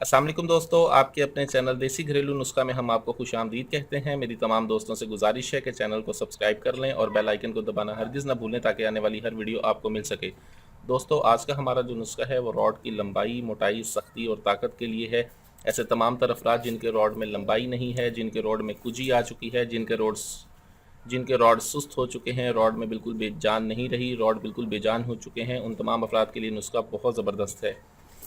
अस्सलाम वालेकुम दोस्तों, आपके अपने चैनल देसी घरेलू नुस्खा में हम आपको खुशामदीद कहते हैं। मेरी तमाम दोस्तों से गुजारिश है कि चैनल को सब्सक्राइब कर लें और बेल आइकन को दबाना हरगिज़ ना भूलें ताकि आने वाली हर वीडियो आपको मिल सके। दोस्तों, आज का हमारा जो नुस्खा है वो रॉड की लंबाई, मोटाई, सख्ती और ताकत के लिए है। ऐसे तमाम तर अफराद जिनके रॉड में लंबाई नहीं है, जिनके रॉड में कुजी आ चुकी है, जिनके रॉड सुस्त हो चुके हैं, रॉड में बिल्कुल बेजान नहीं रही, रॉड बिल्कुल बेजान हो चुके हैं, उन तमाम अफराद के लिए नुस्खा बहुत ज़बरदस्त है।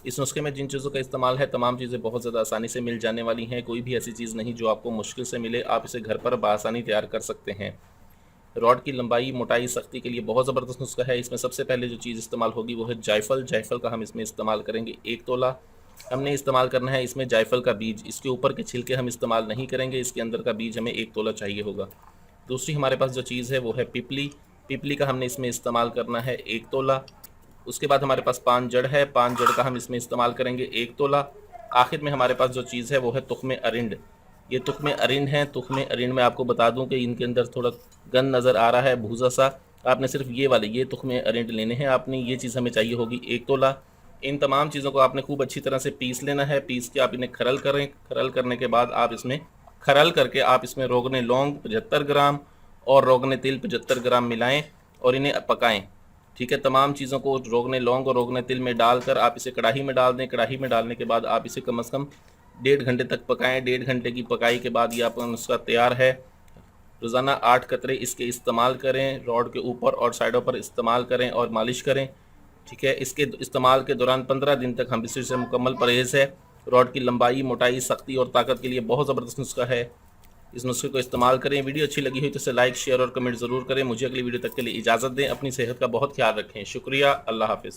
इस नुस्खे में जिन चीज़ों का इस्तेमाल है, तमाम चीज़ें बहुत ज़्यादा आसानी से मिल जाने वाली हैं। कोई भी ऐसी चीज़ नहीं जो आपको मुश्किल से मिले, आप इसे घर पर बआसानी तैयार कर सकते हैं। रॉड की लंबाई, मोटाई, सख्ती के लिए बहुत ज़बरदस्त नुस्खा है। इसमें सबसे पहले जो चीज़ इस्तेमाल होगी वो है जायफल। जायफल का हम इसमें इस्तेमाल करेंगे 1 तोला। हमने इस्तेमाल करना है इसमें जायफल का बीज, इसके ऊपर के छिलके हम इस्तेमाल नहीं करेंगे, इसके अंदर का बीज हमें 1 तोला चाहिए होगा। दूसरी हमारे पास जो चीज़ है वो है पिपली। पिपली का हमने इसमें इस्तेमाल करना है 1 तोला। उसके बाद हमारे पास पान जड़ है, पान जड़ का हम इसमें इस्तेमाल करेंगे 1 तोला। आखिर में हमारे पास जो चीज़ है वो है तुख्मे अरिंड। ये तुख्मे अरिंड हैं। तुख्मे अरिंड में आपको बता दूं कि इनके अंदर थोड़ा गंद नज़र आ रहा है, भूसा सा। आपने सिर्फ ये तुख्मे अरिंड लेने हैं। आपने ये चीज़ हमें चाहिए होगी 1 तोला। इन तमाम चीज़ों को आपने खूब अच्छी तरह से पीस लेना है। पीस के आप इन्हें खरल करें। खरल करने के बाद आप इसमें खरल करके आप इसमें रोगने लौंग 75 ग्राम और रोगने तिल 75 ग्राम मिलाएं और इन्हें पकाएं। ठीक है, तमाम चीज़ों को रोगने लौंग और रोगने तिल में डालकर आप इसे कढ़ाई में डाल दें। कढ़ाई में डालने के बाद आप इसे कम से कम 1.5 घंटे तक पकाएं। 1.5 घंटे की पकाई के बाद ये आपका नुस्खा तैयार है। रोज़ाना 8 कतरे इसके इस्तेमाल करें, रॉड के ऊपर और साइडों पर इस्तेमाल करें और मालिश करें। ठीक है, इसके इस्तेमाल के दौरान 15 दिन तक हम इसे मुकम्मल परहेज़ है। रॉड की लंबाई, मोटाई, सख्ती और ताकत के लिए बहुत ज़बरदस्त नुस्खा है। इस नुस्खे को इस्तेमाल करें। वीडियो अच्छी लगी हुई तो इसे लाइक, शेयर और कमेंट ज़रूर करें। मुझे अगली वीडियो तक के लिए इजाज़त दें। अपनी सेहत का बहुत ख्याल रखें। शुक्रिया। अल्लाह हाफ़िज़।